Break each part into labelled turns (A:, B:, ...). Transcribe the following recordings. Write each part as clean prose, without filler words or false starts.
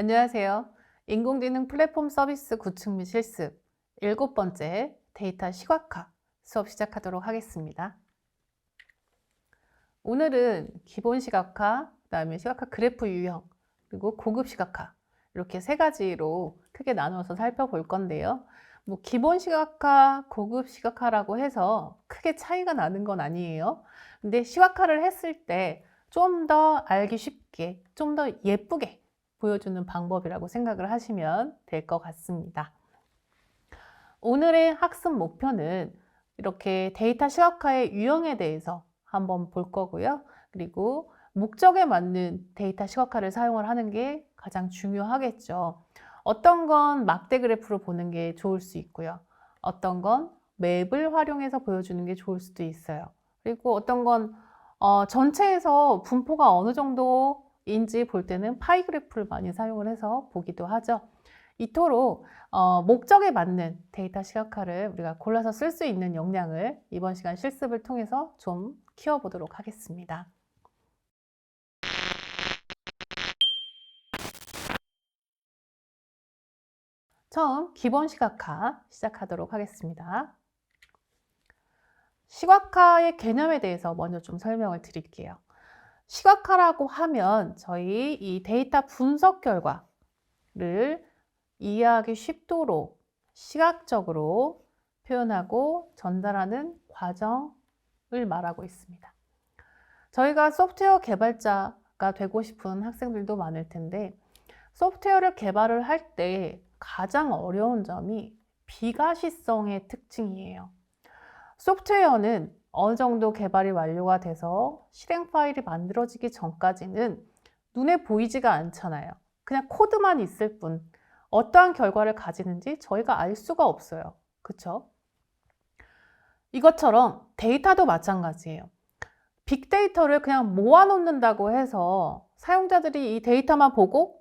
A: 안녕하세요. 인공지능 플랫폼 서비스 구축 및 실습 7번째 데이터 시각화 수업 시작하도록 하겠습니다. 오늘은 기본 시각화, 그다음에 시각화 그래프 유형, 그리고 고급 시각화 이렇게 세 가지로 크게 나누어서 살펴볼 건데요. 기본 시각화, 고급 시각화라고 해서 크게 차이가 나는 건 아니에요. 근데 시각화를 했을 때 좀 더 알기 쉽게, 좀 더 예쁘게 보여주는 방법이라고 생각을 하시면 될 것 같습니다. 오늘의 학습 목표는 이렇게 데이터 시각화의 유형에 대해서 한번 볼 거고요. 그리고 목적에 맞는 데이터 시각화를 사용을 하는 게 가장 중요하겠죠. 어떤 건 막대 그래프로 보는 게 좋을 수 있고요. 어떤 건 맵을 활용해서 보여주는 게 좋을 수도 있어요. 그리고 어떤 건 전체에서 분포가 어느 정도인지 볼 때는 파이 그래프를 많이 사용을 해서 보기도 하죠. 이토록 목적에 맞는 데이터 시각화를 우리가 골라서 쓸 수 있는 역량을 이번 시간 실습을 통해서 좀 키워보도록 하겠습니다. 처음 기본 시각화 시작하도록 하겠습니다. 시각화의 개념에 대해서 먼저 좀 설명을 드릴게요. 시각화라고 하면 저희 이 데이터 분석 결과를 이해하기 쉽도록 시각적으로 표현하고 전달하는 과정을 말하고 있습니다. 저희가 소프트웨어 개발자가 되고 싶은 학생들도 많을 텐데 소프트웨어를 개발을 할 때 가장 어려운 점이 비가시성의 특징이에요. 소프트웨어는 어느 정도 개발이 완료가 돼서 실행 파일이 만들어지기 전까지는 눈에 보이지가 않잖아요. 그냥 코드만 있을 뿐 어떠한 결과를 가지는지 저희가 알 수가 없어요. 그쵸? 이것처럼 데이터도 마찬가지예요. 빅데이터를 그냥 모아놓는다고 해서 사용자들이 이 데이터만 보고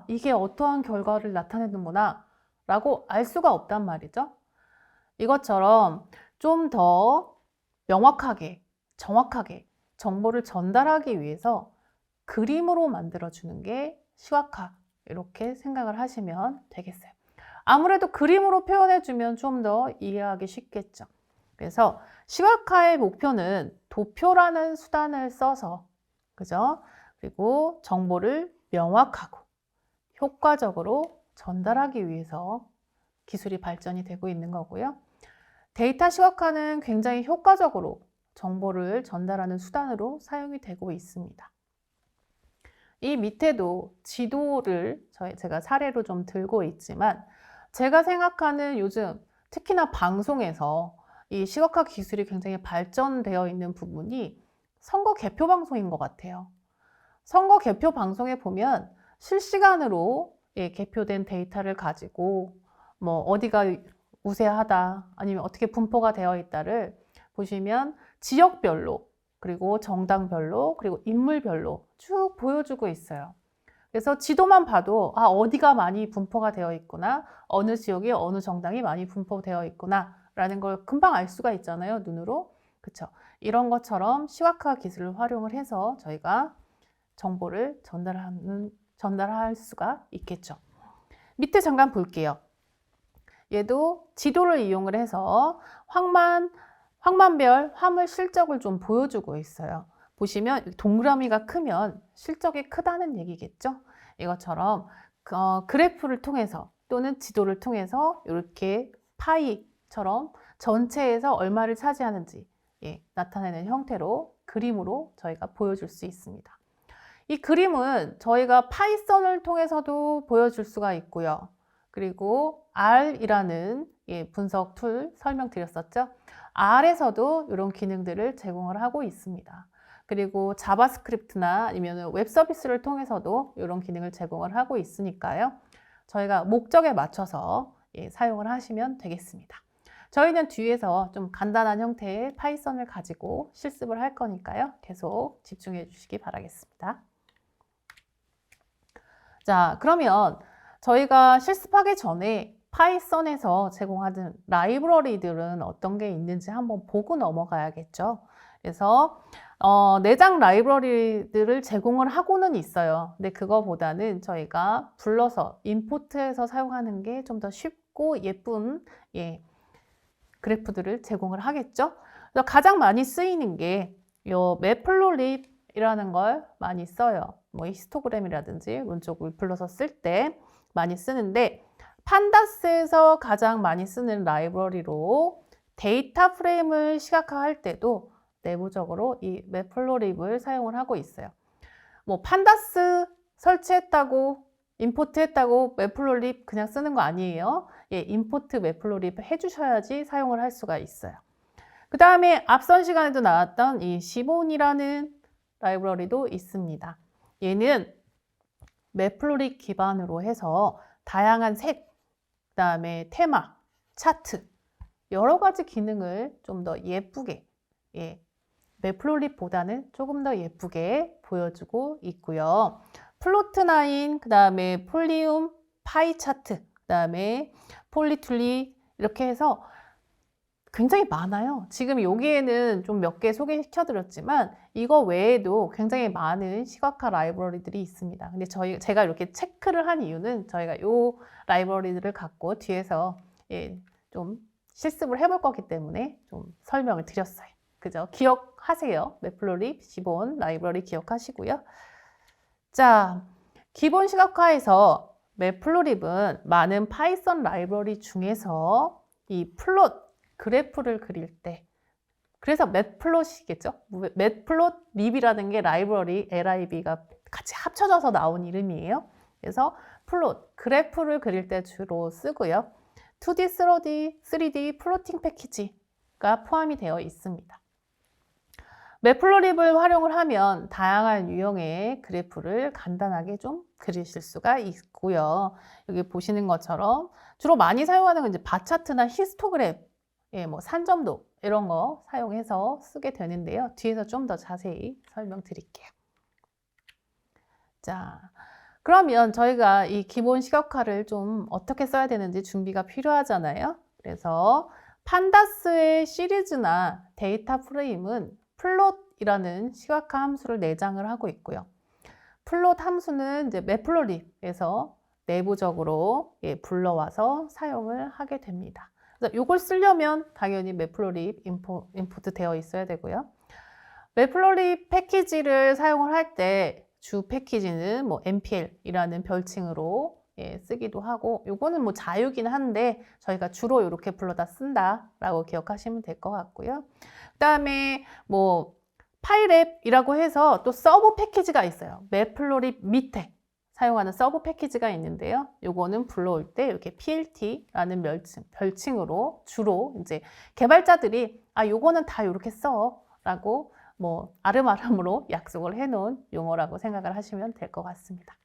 A: 이게 어떠한 결과를 나타내는구나 라고 알 수가 없단 말이죠. 이것처럼 좀 더 명확하게, 정확하게 정보를 전달하기 위해서 그림으로 만들어주는 게 시각화, 이렇게 생각을 하시면 되겠어요. 아무래도 그림으로 표현해주면 좀 더 이해하기 쉽겠죠. 그래서 시각화의 목표는 도표라는 수단을 써서, 그죠? 그리고 정보를 명확하고 효과적으로 전달하기 위해서 기술이 발전이 되고 있는 거고요. 데이터 시각화는 굉장히 효과적으로 정보를 전달하는 수단으로 사용이 되고 있습니다. 이 밑에도 지도를 제가 사례로 좀 들고 있지만 제가 생각하는 요즘 특히나 방송에서 이 시각화 기술이 굉장히 발전되어 있는 부분이 선거 개표 방송인 것 같아요. 선거 개표 방송에 보면 실시간으로 개표된 데이터를 가지고 어디가 우세하다 아니면 어떻게 분포가 되어 있다를 보시면 지역별로 그리고 정당별로 그리고 인물별로 쭉 보여주고 있어요. 그래서 지도만 봐도 어디가 많이 분포가 되어 있구나, 어느 지역에 어느 정당이 많이 분포되어 있구나 라는 걸 금방 알 수가 있잖아요, 눈으로. 그쵸? 이런 것처럼 시각화 기술을 활용을 해서 저희가 정보를 전달할 수가 있겠죠. 밑에 잠깐 볼게요. 얘도 지도를 이용을 해서 황만별 화물 실적을 좀 보여주고 있어요. 보시면 동그라미가 크면 실적이 크다는 얘기겠죠. 이것처럼 그래프를 통해서 또는 지도를 통해서 이렇게 파이처럼 전체에서 얼마를 차지하는지 나타내는 형태로 그림으로 저희가 보여줄 수 있습니다. 이 그림은 저희가 파이썬을 통해서도 보여줄 수가 있고요. 그리고 R이라는 분석 툴 설명드렸었죠. R에서도 이런 기능들을 제공을 하고 있습니다. 그리고 자바스크립트나 아니면 웹 서비스를 통해서도 이런 기능을 제공을 하고 있으니까요. 저희가 목적에 맞춰서 사용을 하시면 되겠습니다. 저희는 뒤에서 좀 간단한 형태의 파이썬을 가지고 실습을 할 거니까요. 계속 집중해 주시기 바라겠습니다. 자, 그러면 저희가 실습하기 전에 파이썬에서 제공하는 라이브러리들은 어떤 게 있는지 한번 보고 넘어가야겠죠. 그래서 내장 라이브러리들을 제공을 하고는 있어요. 근데 그거보다는 저희가 불러서 임포트해서 사용하는 게 좀 더 쉽고 예쁜 그래프들을 제공을 하겠죠. 그래서 가장 많이 쓰이는 게 요 매플로립이라는 걸 많이 써요. 뭐 히스토그램이라든지 문쪽을 불러서 쓸 때 많이 쓰는데, 판다스에서 가장 많이 쓰는 라이브러리로 데이터 프레임을 시각화할 때도 내부적으로 이 매플로립을 사용을 하고 있어요. 뭐 판다스 설치했다고 임포트했다고 매플로립 그냥 쓰는 거 아니에요. 임포트 매플로립 해주셔야지 사용을 할 수가 있어요. 그 다음에 앞선 시간에도 나왔던 이 시본이라는 라이브러리도 있습니다. 얘는 매플로립 기반으로 해서 다양한 색, 그 다음에 테마, 차트, 여러 가지 기능을 좀 더 예쁘게, 매플로립보다는 조금 더 예쁘게 보여주고 있고요. 플로트9, 그 다음에 폴리움, 파이 차트, 그 다음에 폴리툴리, 이렇게 해서 굉장히 많아요. 지금 여기에는 좀 몇 개 소개시켜드렸지만 이거 외에도 굉장히 많은 시각화 라이브러리들이 있습니다. 근데 제가 이렇게 체크를 한 이유는 저희가 이 라이브러리들을 갖고 뒤에서 좀 실습을 해볼 거기 때문에 좀 설명을 드렸어요. 그죠? 기억하세요. 매플로립, 시본, 라이브러리 기억하시고요. 자, 기본 시각화에서 매플로립은 많은 파이썬 라이브러리 중에서 이 플롯, 그래프를 그릴 때, 그래서 매플롯이겠죠? 매플롯립이라는 게 라이브러리, LIB가 같이 합쳐져서 나온 이름이에요. 그래서 플롯, 그래프를 그릴 때 주로 쓰고요. 2D, 3D 플로팅 패키지가 포함이 되어 있습니다. 매플로립을 활용을 하면 다양한 유형의 그래프를 간단하게 좀 그리실 수가 있고요. 여기 보시는 것처럼 주로 많이 사용하는 건 이제 바차트나 히스토그램, 뭐 산점도 이런 거 사용해서 쓰게 되는데요. 뒤에서 좀 더 자세히 설명드릴게요. 자, 그러면 저희가 이 기본 시각화를 좀 어떻게 써야 되는지 준비가 필요하잖아요. 그래서 판다스의 시리즈나 데이터 프레임은 플롯이라는 시각화 함수를 내장을 하고 있고요. 플롯 함수는 이제 매플로립에서 내부적으로 불러와서 사용을 하게 됩니다. 그래서 이걸 쓰려면 당연히 매플로립 임포트 되어 있어야 되고요. 매플로립 패키지를 사용을 할 때 주 패키지는 뭐 MPL이라는 별칭으로 쓰기도 하고, 요거는 뭐 자유긴 한데 저희가 주로 이렇게 불러다 쓴다라고 기억하시면 될 것 같고요. 그 다음에 뭐 파이랩이라고 해서 또 서브 패키지가 있어요. 매플로립 밑에 사용하는 서브 패키지가 있는데요. 요거는 불러올 때 이렇게 PLT라는 별칭으로 주로 이제 개발자들이 요거는 다 이렇게 써 라고 뭐 아름아름으로 약속을 해놓은 용어라고 생각을 하시면 될 것 같습니다.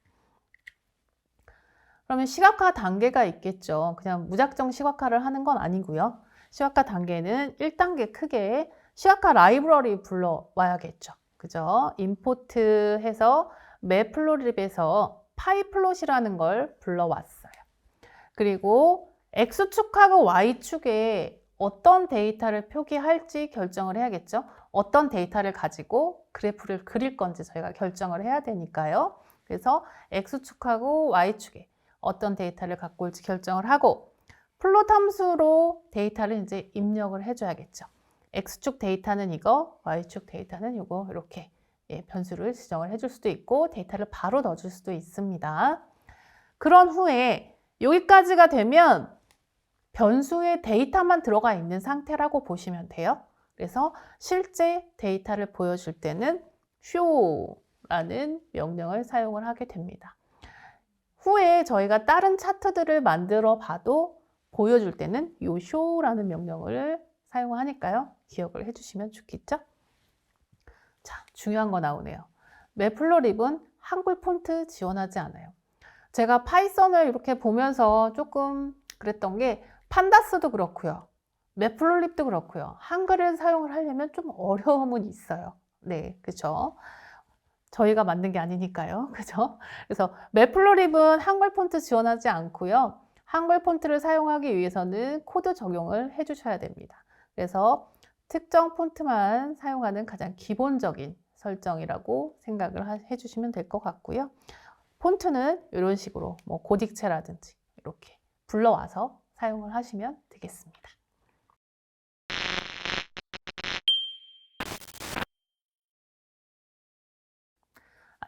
A: 그러면 시각화 단계가 있겠죠. 그냥 무작정 시각화를 하는 건 아니고요. 시각화 단계는 1단계 크게 시각화 라이브러리 불러와야겠죠. 그죠? 임포트해서 매플로립에서 파이플롯이라는 걸 불러왔어요. 그리고 X축하고 Y축에 어떤 데이터를 표기할지 결정을 해야겠죠. 어떤 데이터를 가지고 그래프를 그릴 건지 저희가 결정을 해야 되니까요. 그래서 X축하고 Y축에 어떤 데이터를 갖고 올지 결정을 하고, 플롯 함수로 데이터를 이제 입력을 해줘야겠죠. X축 데이터는 이거, Y축 데이터는 이거, 이렇게 변수를 지정을 해줄 수도 있고 데이터를 바로 넣어줄 수도 있습니다. 그런 후에 여기까지가 되면 변수에 데이터만 들어가 있는 상태라고 보시면 돼요. 그래서 실제 데이터를 보여줄 때는 show라는 명령을 사용을 하게 됩니다. 후에 저희가 다른 차트들을 만들어 봐도 보여줄 때는 이 show라는 명령을 사용하니까요. 기억을 해주시면 좋겠죠? 자, 중요한 거 나오네요. 매플로립은 한글 폰트 지원하지 않아요. 제가 파이썬을 이렇게 보면서 조금 그랬던 게 판다스도 그렇고요. 매플로립도 그렇고요. 한글을 사용을 하려면 좀 어려움은 있어요. 네, 그렇죠. 저희가 만든 게 아니니까요. 그죠? 그래서 매플로립은 한글 폰트 지원하지 않고요. 한글 폰트를 사용하기 위해서는 코드 적용을 해주셔야 됩니다. 그래서 특정 폰트만 사용하는 가장 기본적인 설정이라고 생각을 해주시면 될 것 같고요. 폰트는 이런 식으로 뭐 고딕체라든지 이렇게 불러와서 사용을 하시면 되겠습니다.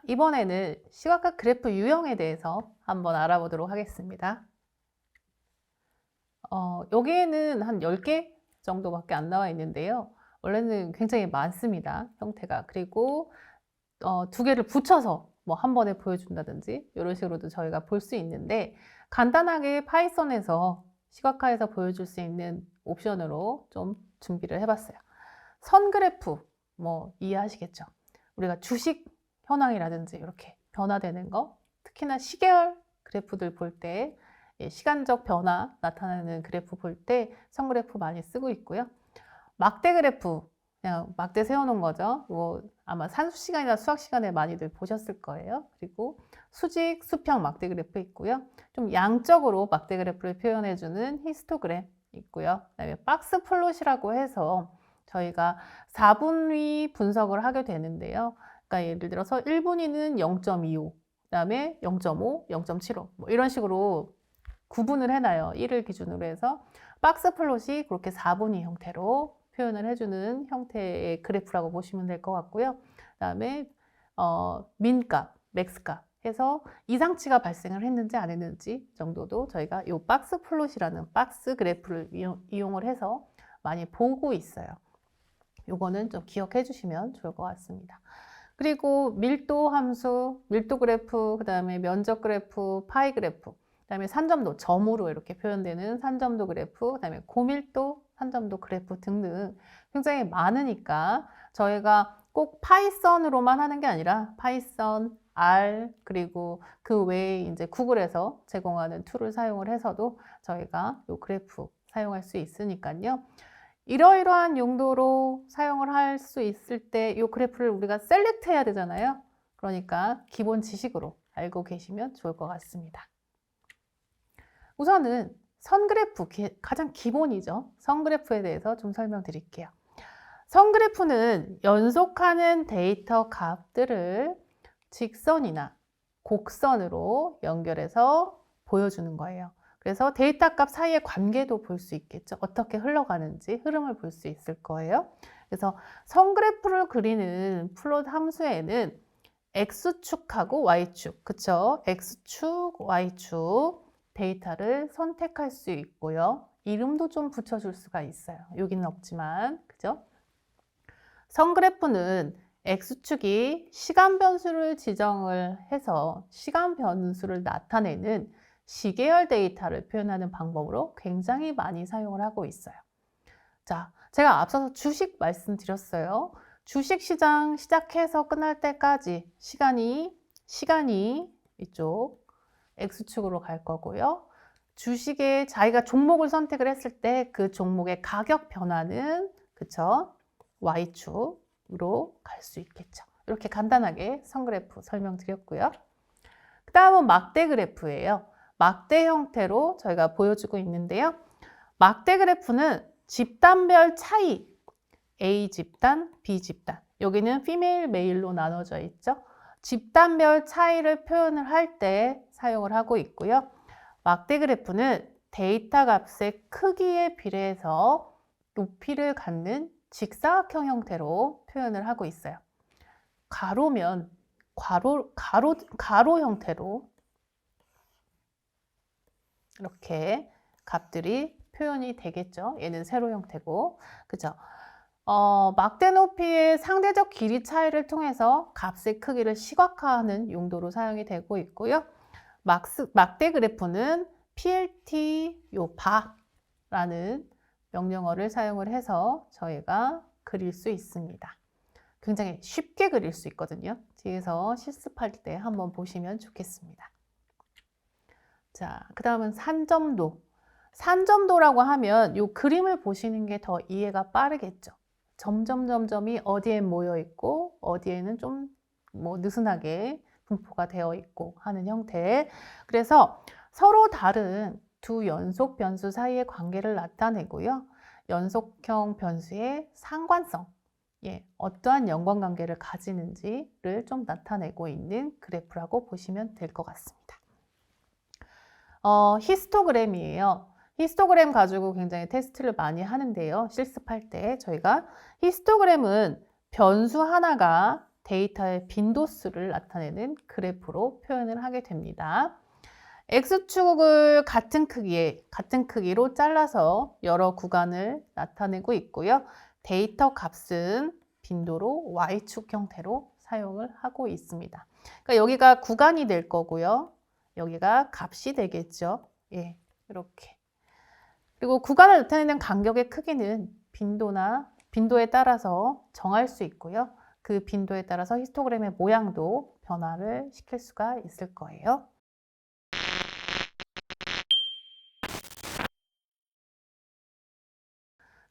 A: 이번에는 시각화 그래프 유형에 대해서 한번 알아보도록 하겠습니다. 여기에는 한 10개 정도밖에 안 나와 있는데요. 원래는 굉장히 많습니다. 형태가. 그리고 2개를 붙여서 뭐 한 번에 보여준다든지 이런 식으로도 저희가 볼 수 있는데, 간단하게 파이썬에서 시각화해서 보여줄 수 있는 옵션으로 좀 준비를 해봤어요. 선 그래프, 뭐 이해하시겠죠? 우리가 주식 현황이라든지 이렇게 변화되는 거, 특히나 시계열 그래프들 볼 때, 시간적 변화 나타나는 그래프 볼 때 선 그래프 많이 쓰고 있고요. 막대 그래프, 그냥 막대 세워놓은 거죠. 뭐 아마 산수 시간이나 수학 시간에 많이들 보셨을 거예요. 그리고 수직, 수평 막대 그래프 있고요. 좀 양적으로 막대 그래프를 표현해주는 히스토그램 있고요. 그다음에 박스 플롯이라고 해서 저희가 4분위 분석을 하게 되는데요. 그러니까 예를 들어서 1분위는 0.25, 그다음에 0.5, 0.75 뭐 이런 식으로 구분을 해놔요. 1을 기준으로 해서 박스 플롯이 그렇게 4분위 형태로 표현을 해주는 형태의 그래프라고 보시면 될 것 같고요. 그다음에 민값, 맥스값 해서 이상치가 발생을 했는지 안 했는지 정도도 저희가 이 박스 플롯이라는 박스 그래프를 이용을 해서 많이 보고 있어요. 요거는 좀 기억해 주시면 좋을 것 같습니다. 그리고 밀도 함수, 밀도 그래프, 그 다음에 면적 그래프, 파이 그래프, 그 다음에 산점도, 점으로 이렇게 표현되는 산점도 그래프, 그 다음에 고밀도 산점도 그래프 등등 굉장히 많으니까 저희가 꼭 파이썬으로만 하는 게 아니라 파이썬, R, 그리고 그 외에 이제 구글에서 제공하는 툴을 사용을 해서도 저희가 이 그래프 사용할 수 있으니까요. 이러이러한 용도로 사용을 할 수 있을 때 이 그래프를 우리가 셀렉트 해야 되잖아요. 그러니까 기본 지식으로 알고 계시면 좋을 것 같습니다. 우선은 선 그래프, 가장 기본이죠. 선 그래프에 대해서 좀 설명드릴게요. 선 그래프는 연속하는 데이터 값들을 직선이나 곡선으로 연결해서 보여주는 거예요. 그래서 데이터 값 사이의 관계도 볼 수 있겠죠. 어떻게 흘러가는지 흐름을 볼 수 있을 거예요. 그래서 선 그래프를 그리는 플롯 함수에는 X축하고 Y축, 그쵸? X축, Y축 데이터를 선택할 수 있고요. 이름도 좀 붙여줄 수가 있어요. 여기는 없지만, 그죠? 선 그래프는 X축이 시간 변수를 지정을 해서 시간 변수를 나타내는 시계열 데이터를 표현하는 방법으로 굉장히 많이 사용을 하고 있어요. 자, 제가 앞서서 주식 말씀드렸어요. 주식 시장 시작해서 끝날 때까지 시간이 이쪽 X축으로 갈 거고요. 주식에 자기가 종목을 선택을 했을 때 그 종목의 가격 변화는 그쵸? Y축으로 갈 수 있겠죠. 이렇게 간단하게 선 그래프 설명드렸고요. 그 다음은 막대 그래프예요. 막대 형태로 저희가 보여주고 있는데요. 막대 그래프는 집단별 차이, A 집단, B 집단. 여기는 피메일, 메일로 나눠져 있죠. 집단별 차이를 표현을 할 때 사용을 하고 있고요. 막대 그래프는 데이터 값의 크기에 비례해서 높이를 갖는 직사각형 형태로 표현을 하고 있어요. 가로면 가로 형태로 이렇게 값들이 표현이 되겠죠. 얘는 세로 형태고, 그죠? 막대 높이의 상대적 길이 차이를 통해서 값의 크기를 시각화하는 용도로 사용이 되고 있고요. 막대 그래프는 plt 바라는 명령어를 사용을 해서 저희가 그릴 수 있습니다. 굉장히 쉽게 그릴 수 있거든요. 뒤에서 실습할 때 한번 보시면 좋겠습니다. 자, 그 다음은 산점도. 산점도라고 하면 이 그림을 보시는 게 더 이해가 빠르겠죠. 점점점점이 어디에 모여 있고 어디에는 좀 뭐 느슨하게 분포가 되어 있고 하는 형태. 그래서 서로 다른 두 연속 변수 사이의 관계를 나타내고요. 연속형 변수의 상관성, 어떠한 연관관계를 가지는지를 좀 나타내고 있는 그래프라고 보시면 될 것 같습니다. 히스토그램이에요. 히스토그램 가지고 굉장히 테스트를 많이 하는데요. 실습할 때 저희가 히스토그램은 변수 하나가 데이터의 빈도수를 나타내는 그래프로 표현을 하게 됩니다. X축을 같은 크기로 잘라서 여러 구간을 나타내고 있고요. 데이터 값은 빈도로 Y축 형태로 사용을 하고 있습니다. 그러니까 여기가 구간이 될 거고요. 여기가 값이 되겠죠. 이렇게. 그리고 구간을 나타내는 간격의 크기는 빈도에 따라서 정할 수 있고요. 그 빈도에 따라서 히스토그램의 모양도 변화를 시킬 수가 있을 거예요.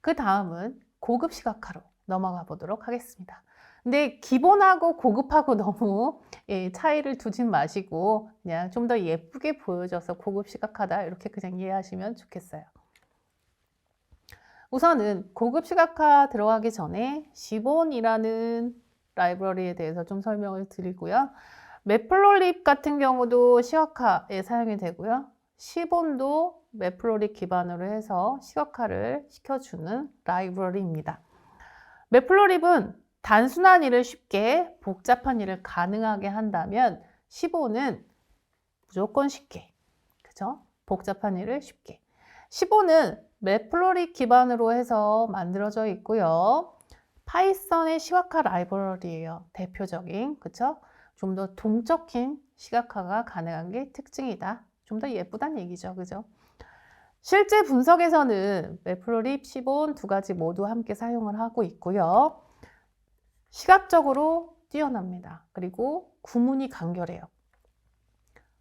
A: 그 다음은 고급 시각화로 넘어가 보도록 하겠습니다. 근데 기본하고 고급하고 너무 차이를 두진 마시고 그냥 좀 더 예쁘게 보여져서 고급 시각화다 이렇게 그냥 이해하시면 좋겠어요. 우선은 고급 시각화 들어가기 전에 시본이라는 라이브러리에 대해서 좀 설명을 드리고요. 매플로립 같은 경우도 시각화에 사용이 되고요. 시본도 매플로립 기반으로 해서 시각화를 시켜주는 라이브러리입니다. 매플로립은 단순한 일을 쉽게, 복잡한 일을 가능하게 한다면 시본은 무조건 쉽게, 그죠? 복잡한 일을 쉽게. 시본은 매플로립 기반으로 해서 만들어져 있고요. 파이썬의 시각화 라이브러리예요. 대표적인, 그쵸? 좀 더 동적인 시각화가 가능한 게 특징이다. 좀 더 예쁘다는 얘기죠, 그죠? 실제 분석에서는 매플로립, 시본 두 가지 모두 함께 사용을 하고 있고요. 시각적으로 뛰어납니다. 그리고 구문이 간결해요.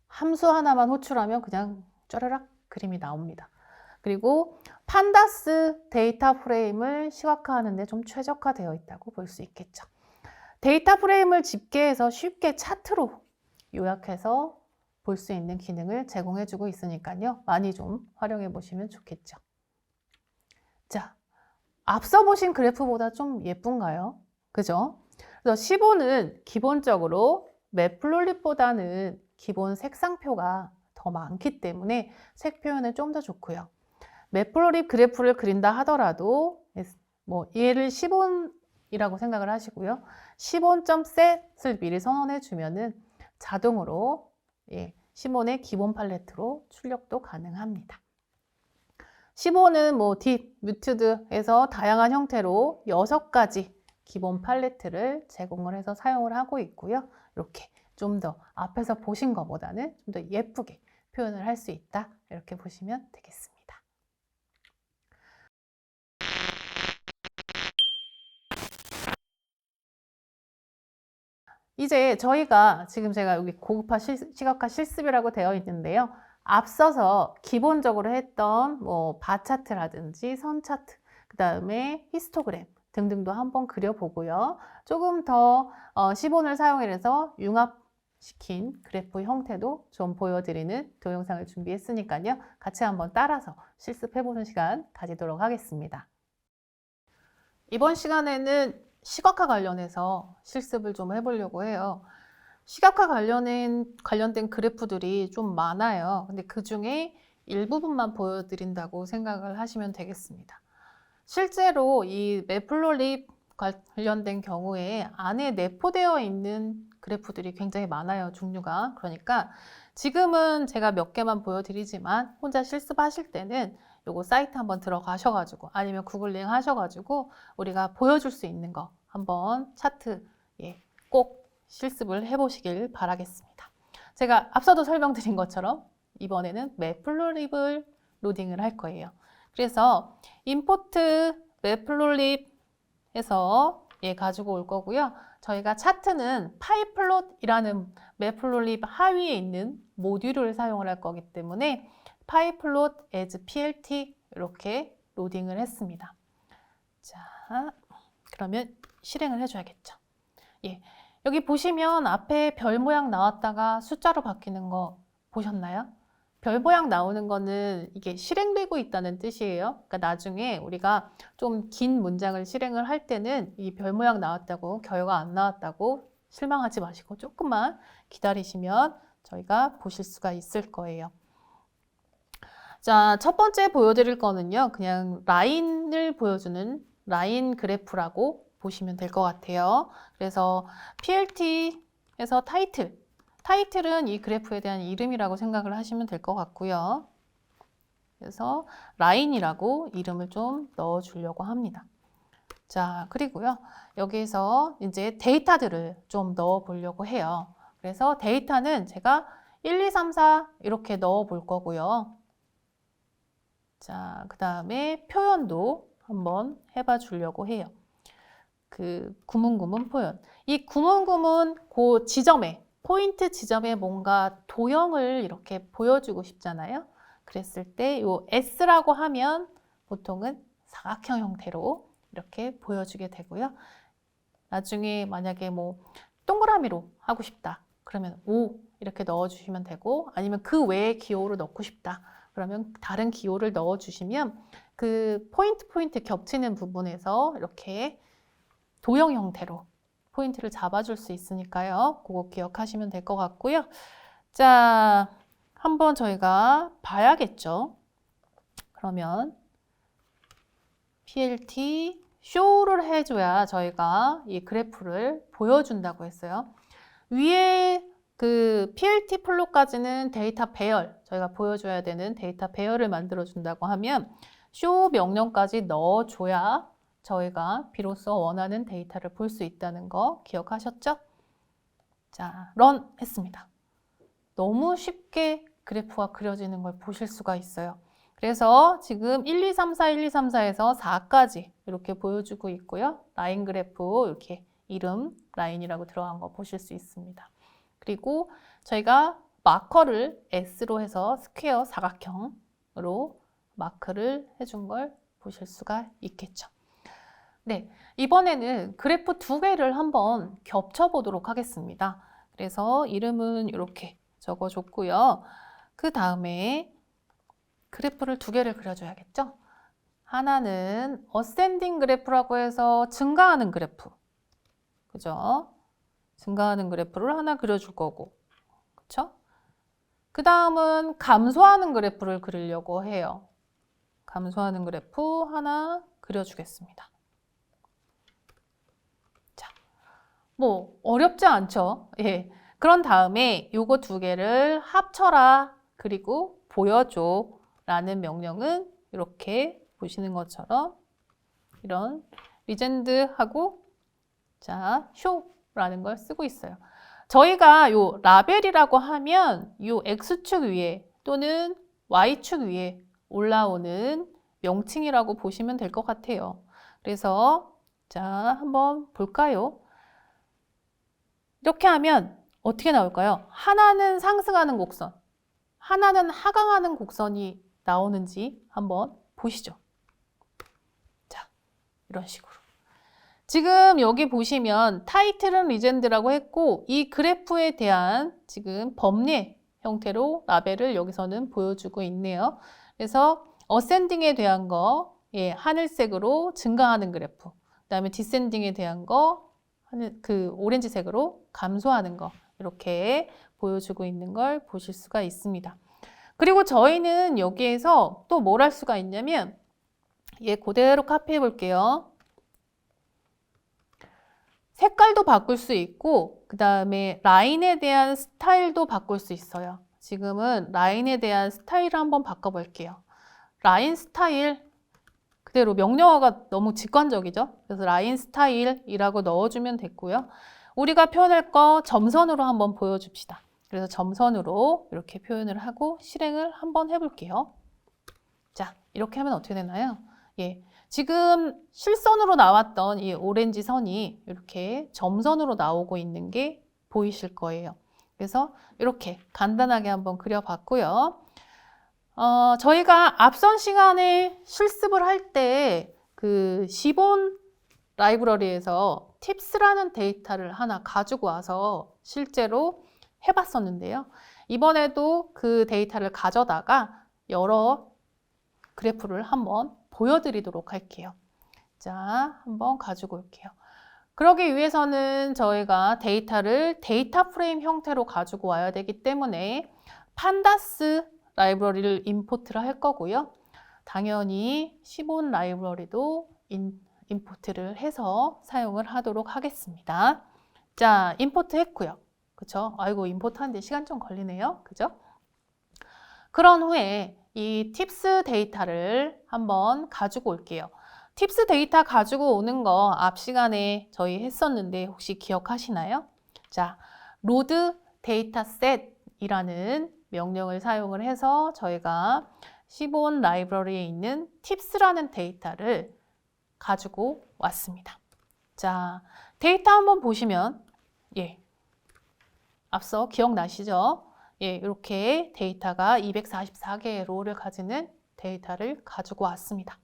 A: 함수 하나만 호출하면 그냥 쫘르락 그림이 나옵니다. 그리고 판다스 데이터 프레임을 시각화하는 데 좀 최적화되어 있다고 볼 수 있겠죠. 데이터 프레임을 집계해서 쉽게 차트로 요약해서 볼 수 있는 기능을 제공해주고 있으니까요. 많이 좀 활용해 보시면 좋겠죠. 자, 앞서 보신 그래프보다 좀 예쁜가요? 그죠? 그래서 시본은 기본적으로 매플로립보다는 기본 색상표가 더 많기 때문에 색 표현은 좀 더 좋고요. 매플로립 그래프를 그린다 하더라도 얘를 시본이라고 생각을 하시고요. 시본.set을 미리 선언해 주면은 자동으로 시본의 기본 팔레트로 출력도 가능합니다. 시본은 딥, 뮤트드에서 다양한 형태로 6가지 기본 팔레트를 제공을 해서 사용을 하고 있고요. 이렇게 좀 더 앞에서 보신 것보다는 좀 더 예쁘게 표현을 할 수 있다. 이렇게 보시면 되겠습니다. 이제 저희가 지금 제가 여기 고급화 시각화 실습이라고 되어 있는데요. 앞서서 기본적으로 했던 바 차트라든지 선 차트, 그 다음에 히스토그램 등등도 한번 그려보고요. 조금 더 시본을 사용해서 융합시킨 그래프 형태도 좀 보여드리는 동영상을 준비했으니까요. 같이 한번 따라서 실습해보는 시간 가지도록 하겠습니다. 이번 시간에는 시각화 관련해서 실습을 좀 해보려고 해요. 시각화 관련된 그래프들이 좀 많아요. 근데 그 중에 일부분만 보여드린다고 생각을 하시면 되겠습니다. 실제로 이 매플로립 관련된 경우에 안에 내포되어 있는 그래프들이 굉장히 많아요, 종류가. 그러니까 지금은 제가 몇 개만 보여드리지만 혼자 실습하실 때는 요거 사이트 한번 들어가셔가지고 아니면 구글링 하셔가지고 우리가 보여줄 수 있는 거 한번 차트 꼭 실습을 해보시길 바라겠습니다. 제가 앞서도 설명드린 것처럼 이번에는 매플로립을 로딩을 할 거예요. 그래서 임포트 매플로립 해서 가지고 올 거고요. 저희가 차트는 파이플롯이라는 매플로립 하위에 있는 모듈을 사용을 할 거기 때문에 파이플롯 as plt 이렇게 로딩을 했습니다. 자, 그러면 실행을 해줘야겠죠. 여기 보시면 앞에 별 모양 나왔다가 숫자로 바뀌는 거 보셨나요? 별 모양 나오는 거는 이게 실행되고 있다는 뜻이에요. 그러니까 나중에 우리가 좀 긴 문장을 실행을 할 때는 이 별 모양 나왔다고 결과 안 나왔다고 실망하지 마시고 조금만 기다리시면 저희가 보실 수가 있을 거예요. 자, 첫 번째 보여드릴 거는요. 그냥 라인을 보여주는 라인 그래프라고 보시면 될 것 같아요. 그래서 PLT에서 타이틀은 이 그래프에 대한 이름이라고 생각을 하시면 될 것 같고요. 그래서 라인이라고 이름을 좀 넣어주려고 합니다. 자, 그리고요. 여기에서 이제 데이터들을 좀 넣어 보려고 해요. 그래서 데이터는 제가 1, 2, 3, 4 이렇게 넣어 볼 거고요. 자, 그 다음에 표현도 한번 해봐 주려고 해요. 그 구문구문 표현. 이 구문구문 그 지점에, 포인트 지점에 뭔가 도형을 이렇게 보여주고 싶잖아요. 그랬을 때 이 S라고 하면 보통은 사각형 형태로 이렇게 보여주게 되고요. 나중에 만약에 뭐 동그라미로 하고 싶다. 그러면 O 이렇게 넣어주시면 되고, 아니면 그 외에 기호를 넣고 싶다. 그러면 다른 기호를 넣어주시면 그 포인트 겹치는 부분에서 이렇게 도형 형태로 포인트를 잡아줄 수 있으니까요. 그거 기억하시면 될 것 같고요. 자, 한번 저희가 봐야겠죠. 그러면 PLT 쇼를 해줘야 저희가 이 그래프를 보여준다고 했어요. 위에 그 PLT 플롯까지는 데이터 배열, 저희가 보여줘야 되는 데이터 배열을 만들어 준다고 하면 쇼 명령까지 넣어줘야 저희가 비로소 원하는 데이터를 볼 수 있다는 거 기억하셨죠? 자, 런 했습니다. 너무 쉽게 그래프가 그려지는 걸 보실 수가 있어요. 그래서 지금 1, 2, 3, 4, 1, 2, 3, 4에서 4까지 이렇게 보여주고 있고요. 라인 그래프 이렇게 이름 라인이라고 들어간 거 보실 수 있습니다. 그리고 저희가 마커를 S로 해서 스퀘어 사각형으로 마크를 해준 걸 보실 수가 있겠죠. 네, 이번에는 그래프 두 개를 한번 겹쳐 보도록 하겠습니다. 그래서 이름은 이렇게 적어줬고요. 그 다음에 그래프를 두 개를 그려줘야겠죠? 하나는 어센딩 그래프라고 해서 증가하는 그래프. 그죠? 증가하는 그래프를 하나 그려줄 거고. 그쵸? 그 다음은 감소하는 그래프를 그리려고 해요. 감소하는 그래프 하나 그려주겠습니다. 자, 뭐 어렵지 않죠? 예. 그런 다음에 요거 두 개를 합쳐라 그리고 보여줘 라는 명령은 이렇게 보시는 것처럼 이런 리젠드하고 자, 쇼라는 걸 쓰고 있어요. 저희가 요 라벨이라고 하면 요 X축 위에 또는 Y축 위에 올라오는 명칭이라고 보시면 될 것 같아요. 그래서 자, 한번 볼까요? 이렇게 하면 어떻게 나올까요? 하나는 상승하는 곡선, 하나는 하강하는 곡선이 나오는지 한번 보시죠. 자, 이런 식으로. 지금 여기 보시면 타이틀은 리젠드라고 했고 이 그래프에 대한 지금 범례 형태로 라벨을 여기서는 보여주고 있네요. 그래서 어센딩에 대한 거 예, 하늘색으로 증가하는 그래프, 그 다음에 디센딩에 대한 거 그 오렌지색으로 감소하는 거 이렇게 보여주고 있는 걸 보실 수가 있습니다. 그리고 저희는 여기에서 또 뭘 할 수가 있냐면 예, 그대로 카피해 볼게요. 색깔도 바꿀 수 있고 그 다음에 라인에 대한 스타일도 바꿀 수 있어요. 지금은 라인에 대한 스타일을 한번 바꿔볼게요. 라인 스타일 그대로 명령어가 너무 직관적이죠. 그래서 라인 스타일이라고 넣어주면 됐고요. 우리가 표현할 거 점선으로 한번 보여줍시다. 그래서 점선으로 이렇게 표현을 하고 실행을 한번 해볼게요. 자, 이렇게 하면 어떻게 되나요? 예, 지금 실선으로 나왔던 이 오렌지 선이 이렇게 점선으로 나오고 있는 게 보이실 거예요. 그래서 이렇게 간단하게 한번 그려봤고요. 저희가 앞선 시간에 실습을 할 때 그 시본 라이브러리에서 팁스라는 데이터를 하나 가지고 와서 실제로 해봤었는데요. 이번에도 그 데이터를 가져다가 여러 그래프를 한번 보여드리도록 할게요. 자, 한번 가지고 올게요. 그러기 위해서는 저희가 데이터를 데이터 프레임 형태로 가지고 와야 되기 때문에 판다스 라이브러리를 임포트를 할 거고요. 당연히 시본 라이브러리도 임포트를 해서 사용을 하도록 하겠습니다. 자, 임포트 했고요. 그쵸? 아이고, 임포트 하는데 시간 좀 걸리네요. 그죠? 그런 후에 이 팁스 데이터를 한번 가지고 올게요. 팁스 데이터 가지고 오는 거 앞 시간에 저희 했었는데 혹시 기억하시나요? 자, load dataset이라는 명령을 사용을 해서 저희가 시본 라이브러리에 있는 팁스라는 데이터를 가지고 왔습니다. 자, 데이터 한번 보시면 앞서 기억나시죠? 이렇게 데이터가 244개의 로우를 가지는 데이터를 가지고 왔습니다.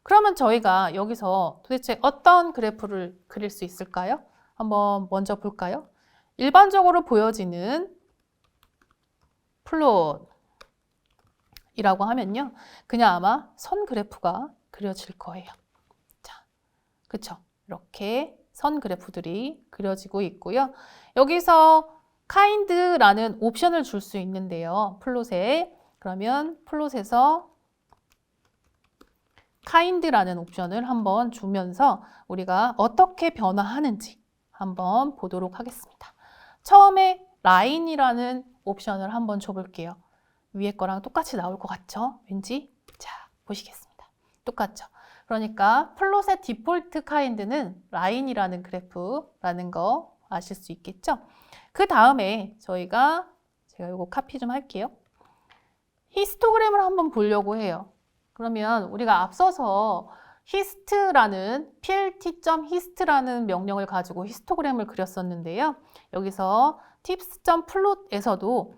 A: 그러면 저희가 여기서 도대체 어떤 그래프를 그릴 수 있을까요? 한번 먼저 볼까요? 일반적으로 보여지는 플롯이라고 하면요. 그냥 아마 선 그래프가 그려질 거예요. 자, 그쵸? 이렇게 선 그래프들이 그려지고 있고요. 여기서 kind라는 옵션을 줄 수 있는데요. 플롯에. 그러면 플롯에서 kind라는 옵션을 한번 주면서 우리가 어떻게 변화하는지 한번 보도록 하겠습니다. 처음에 line이라는 옵션을 한번 줘볼게요. 위에 거랑 똑같이 나올 것 같죠? 왠지? 자, 보시겠습니다. 똑같죠? 그러니까 플롯의 디폴트 kind는 line이라는 그래프라는 거 아실 수 있겠죠? 그 다음에 제가 이거 카피 좀 할게요. 히스토그램을 한번 보려고 해요. 그러면 우리가 앞서서 hist라는 plt.hist라는 명령을 가지고 히스토그램을 그렸었는데요. 여기서 tips.plot에서도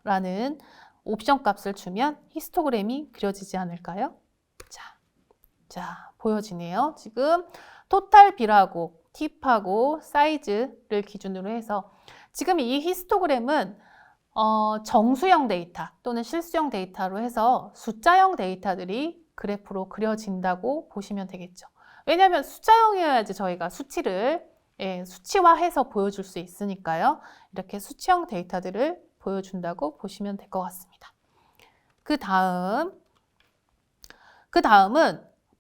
A: hist라는 옵션 값을 주면 히스토그램이 그려지지 않을까요? 자, 보여지네요. 지금 토탈 B라고 팁하고 사이즈를 기준으로 해서 지금 이 히스토그램은 정수형 데이터 또는 실수형 데이터로 해서 숫자형 데이터들이 그래프로 그려진다고 보시면 되겠죠. 왜냐하면 숫자형이어야지 저희가 수치를 수치화해서 보여줄 수 있으니까요. 이렇게 수치형 데이터들을 보여준다고 보시면 될 것 같습니다. 그 다음은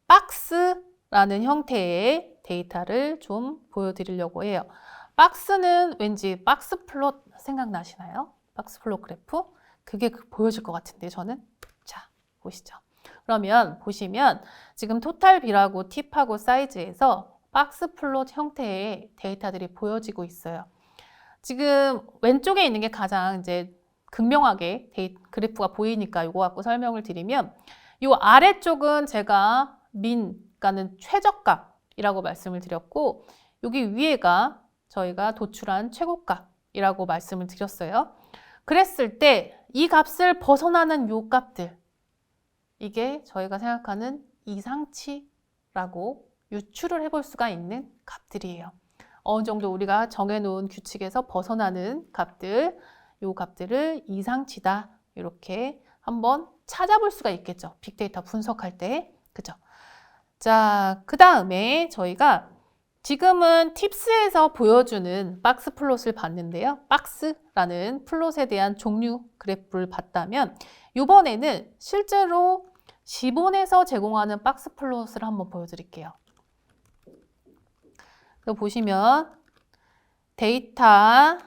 A: 박스라는 형태의 데이터를 좀 보여드리려고 해요. 박스는 왠지 박스 플롯 생각나시나요? 박스 플롯 그래프? 그게 보여질 것 같은데 저는. 자, 보시죠. 그러면 보시면 지금 토탈 B라고 팁하고 사이즈에서 박스 플롯 형태의 데이터들이 보여지고 있어요. 지금 왼쪽에 있는 게 가장 이제 극명하게 그래프가 보이니까 이거 갖고 설명을 드리면 이 아래쪽은 제가 그러니까는 최저값이라고 말씀을 드렸고 여기 위에가 저희가 도출한 최고값이라고 말씀을 드렸어요. 그랬을 때 이 값을 벗어나는 요 값들 이게 저희가 생각하는 이상치라고 유추를 해볼 수가 있는 값들이에요. 어느 정도 우리가 정해놓은 규칙에서 벗어나는 값들, 요 값들을 이상치다 이렇게 한번 찾아볼 수가 있겠죠. 빅데이터 분석할 때. 그죠? 자, 그 다음에 저희가 지금은 팁스에서 보여주는 박스 플롯을 봤는데요. 박스라는 플롯에 대한 종류 그래프를 봤다면 이번에는 실제로 시본에서 제공하는 박스 플롯을 한번 보여드릴게요. 보시면 데이터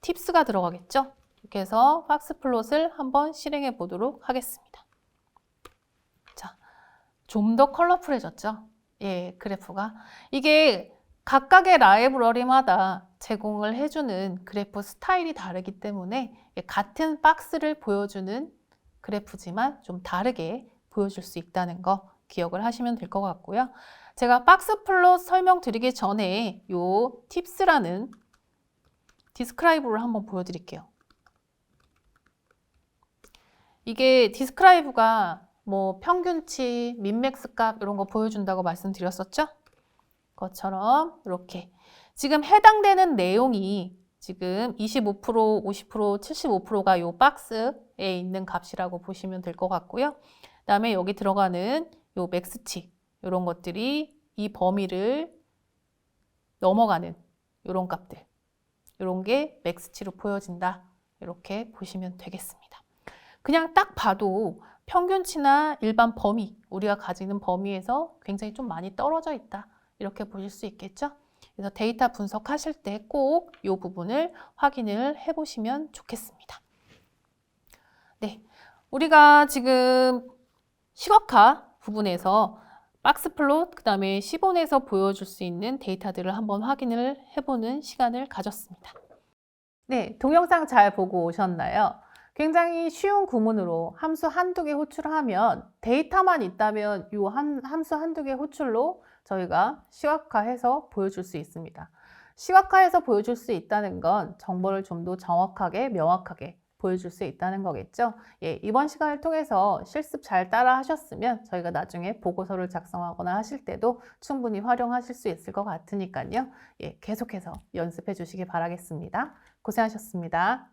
A: 팁스가 들어가겠죠. 이렇게 해서 박스 플롯을 한번 실행해 보도록 하겠습니다. 자, 좀 더 컬러풀해졌죠? 그래프가. 이게 각각의 라이브러리마다 제공을 해주는 그래프 스타일이 다르기 때문에 같은 박스를 보여주는 그래프지만 좀 다르게 보여줄 수 있다는 거 기억을 하시면 될 것 같고요. 제가 박스 플롯 설명드리기 전에 요 팁스라는 디스크라이브를 한번 보여드릴게요. 이게 디스크라이브가 뭐 평균치, 민맥스 값 이런 거 보여준다고 말씀드렸었죠? 그것처럼 이렇게 지금 해당되는 내용이 지금 25%, 50%, 75%가 요 박스에 있는 값이라고 보시면 될 것 같고요. 그다음에 여기 들어가는 요 맥스치 이런 것들이 이 범위를 넘어가는 이런 값들, 이런 게 맥스치로 보여진다. 이렇게 보시면 되겠습니다. 그냥 딱 봐도 평균치나 일반 범위, 우리가 가지는 범위에서 굉장히 좀 많이 떨어져 있다. 이렇게 보실 수 있겠죠? 그래서 데이터 분석하실 때 꼭 이 부분을 확인을 해보시면 좋겠습니다. 네, 우리가 지금 시각화 부분에서 박스 플롯, 그 다음에 시본에서 보여줄 수 있는 데이터들을 한번 확인을 해보는 시간을 가졌습니다. 네, 동영상 잘 보고 오셨나요? 굉장히 쉬운 구문으로 함수 한두 개 호출하면 데이터만 있다면 이 함수 한두 개 호출로 저희가 시각화해서 보여줄 수 있습니다. 시각화해서 보여줄 수 있다는 건 정보를 좀 더 정확하게, 명확하게 보여줄 수 있다는 거겠죠. 예, 이번 시간을 통해서 실습 잘 따라 하셨으면 저희가 나중에 보고서를 작성하거나 하실 때도 충분히 활용하실 수 있을 것 같으니까요. 예, 계속해서 연습해 주시기 바라겠습니다. 고생하셨습니다.